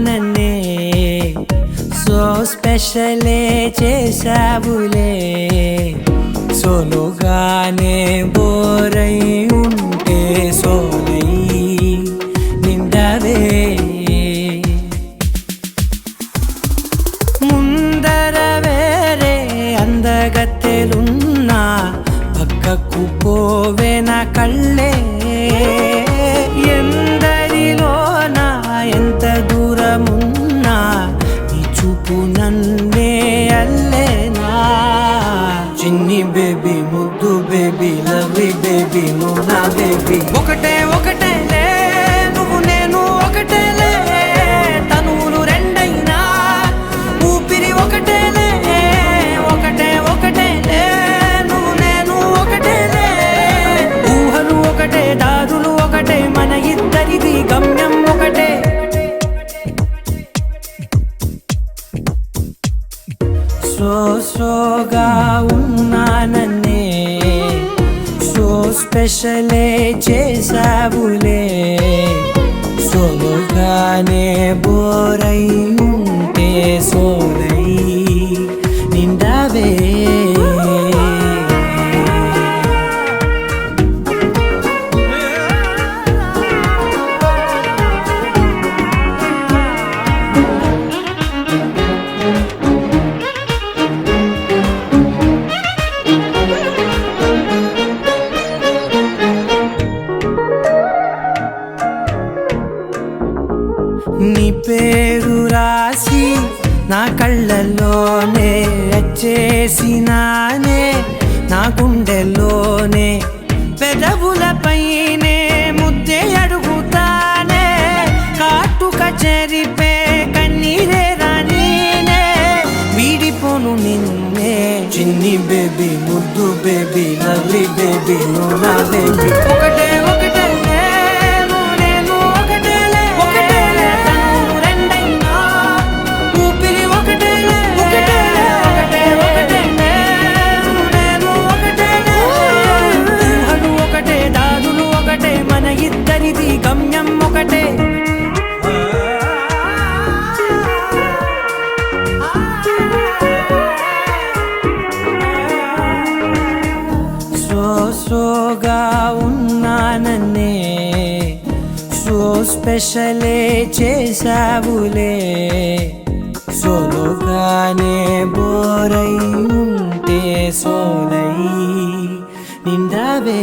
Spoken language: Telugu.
ఉన్నానన్నే సో స్పెషలే చేసావులే సోలోగానే బోరై ఉంటే సోలై నిండవే ముందర వేరే అందగత్తెలున్నా పక్కకు పోవే నా కళ్ళే ఎందరిలోనా ఎంత దూరమున్నా నీ చూపు నన్నే అల్లేనా చిన్ని బేబీ ముద్దు బేబీ లవ్లీ బేబీ నువ్వు నా బేబీ ఒకటే ఒకటేలే నువ్వు నేను ఒకటేలే తనువులు రెండైనా ఊపిరి ఒకటేలే ఒకటే ఒకటేలే నువ్వు నేను ఒకటేలే ఊహలు ఒకటే దారులు ఒకటే మన ఇద్దరిది గమ్యం ఒకటే సోగా ఉన్నానన్నే సో స్పెషలే చేసావులే సోలోగానే బోరై ఉంటే సోలై నిండవే నీ పేరు రాసి నా కళ్ళల్లోనే వచ్చేసినానే నా గుండెల్లోనే పెదవులపైనే ముద్దే అడుగుతానే కాటుక చెరిపే కన్నీరే రానీనే వీడిపోను నిన్నే చిన్ని బేబీ ముద్దు బేబీ లవ్లీ బేబీ నువ్వు నా బేబీ ఒకటే ఒకటే ఇద్దరిది గమ్యం ఒకటే సోగా ఉన్నానన్నే సో స్పెషలే చేసావులే సోలోగానే బోరై ఉంటే సోలై నిండవే